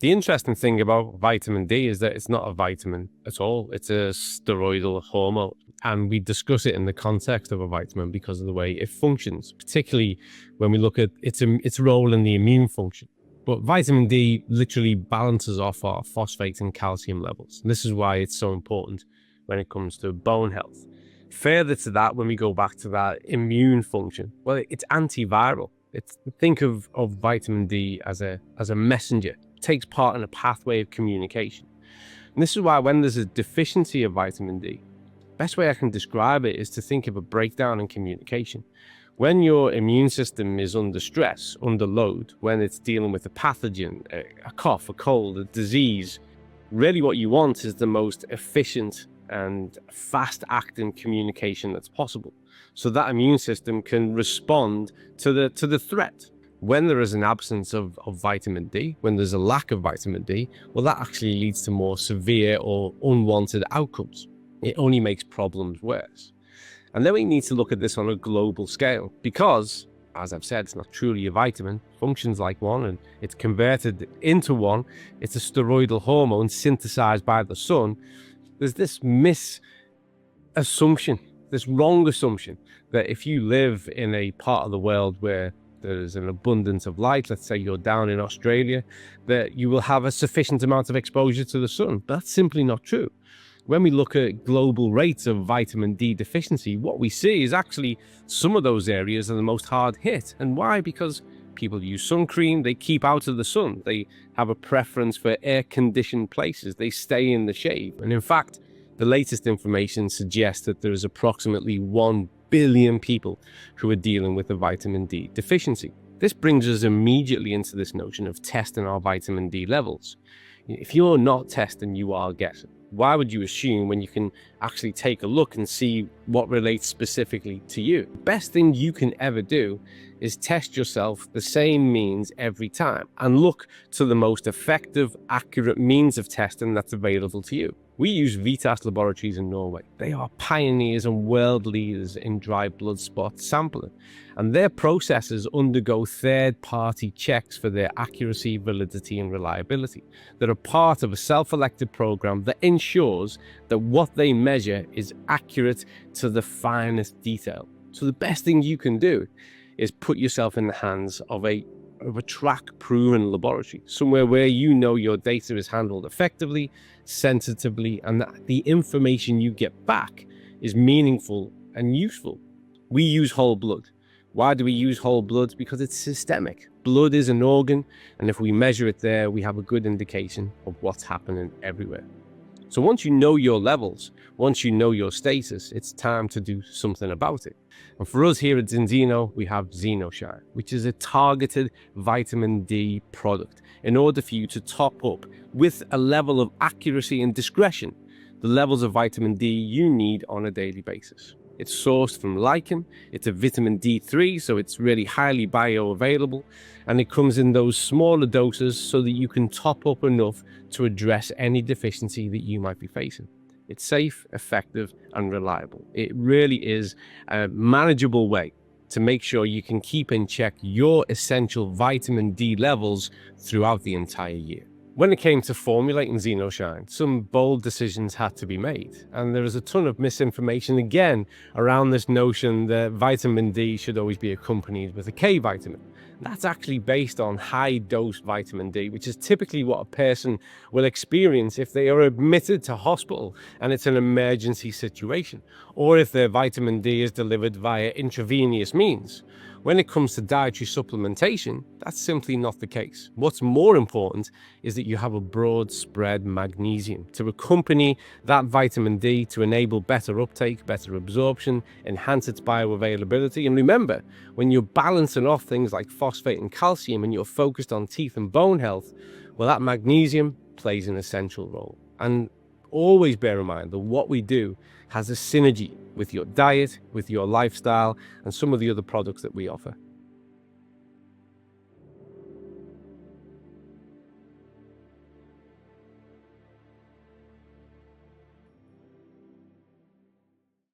The interesting thing about vitamin D is that it's not a vitamin at all. It's a steroidal hormone. And we discuss it in the context of a vitamin because of the way it functions, particularly when we look at its role in the immune function. But vitamin D literally balances off our phosphate and calcium levels. And this is why it's so important when it comes to bone health. Further to that, when we go back to that immune function, well, it's antiviral. Think of vitamin D as a messenger. It takes part in a pathway of communication. And this is why when there's a deficiency of vitamin D, best way I can describe it is to think of a breakdown in communication. When your immune system is under stress, under load, when it's dealing with a pathogen, a cough, a cold, a disease, really what you want is the most efficient and fast-acting communication that's possible, so that immune system can respond to the threat. When there is an absence of vitamin D, when there's a lack of vitamin D, well, that actually leads to more severe or unwanted outcomes. It only makes problems worse. And then we need to look at this on a global scale because, as I've said, it's not truly a vitamin, functions like one, and it's converted into one. It's a steroidal hormone synthesized by the sun. There's this assumption, this wrong assumption that if you live in a part of the world where there's an abundance of light, let's say you're down in Australia, that you will have a sufficient amount of exposure to the sun. But that's simply not true. When we look at global rates of vitamin D deficiency, what we see is actually some of those areas are the most hard hit. And why? Because people use sun cream, they keep out of the sun, they have a preference for air-conditioned places, they stay in the shade. And in fact, the latest information suggests that there is approximately 1 billion people who are dealing with a vitamin D deficiency. This brings us immediately into this notion of testing our vitamin D levels. If you're not testing, you are guessing. Why would you assume when you can actually take a look and see what relates specifically to you? The best thing you can ever do is test yourself the same means every time and look to the most effective, accurate means of testing that's available to you. We use Vitas laboratories in Norway. They are pioneers and world leaders in dry blood spot sampling, and their processes undergo third-party checks for their accuracy, validity, and reliability that are part of a self-elected program that ensures that what they measure is accurate to the finest detail. So the best thing you can do is put yourself in the hands of a track-proven laboratory, somewhere where you know your data is handled effectively, sensitively, and that the information you get back is meaningful and useful. We use whole blood. Why do we use whole blood? Because it's systemic. Blood is an organ, and if we measure it there, we have a good indication of what's happening everywhere. So once you know your levels, once you know your status, it's time to do something about it. And for us here at ZinZino, we have ZinoShine, which is a targeted vitamin D product in order for you to top up with a level of accuracy and discretion the levels of vitamin D you need on a daily basis. It's sourced from lichen, it's a vitamin D3, so it's really highly bioavailable, and it comes in those smaller doses so that you can top up enough to address any deficiency that you might be facing. It's safe, effective, and reliable. It really is a manageable way to make sure you can keep in check your essential vitamin D levels throughout the entire year. When it came to formulating ZinoShine, some bold decisions had to be made, and there is a ton of misinformation again around this notion that vitamin D should always be accompanied with a K vitamin. That's actually based on high-dose vitamin D, which is typically what a person will experience if they are admitted to hospital and it's an emergency situation, or if their vitamin D is delivered via intravenous means. When it comes to dietary supplementation, that's simply not the case. What's more important is that you have a broad spread magnesium to accompany that vitamin D to enable better uptake, better absorption, enhance its bioavailability. And remember, when you're balancing off things like phosphate and calcium and you're focused on teeth and bone health, well, that magnesium plays an essential role. And always bear in mind that what we do has a synergy with your diet, with your lifestyle, and some of the other products that we offer.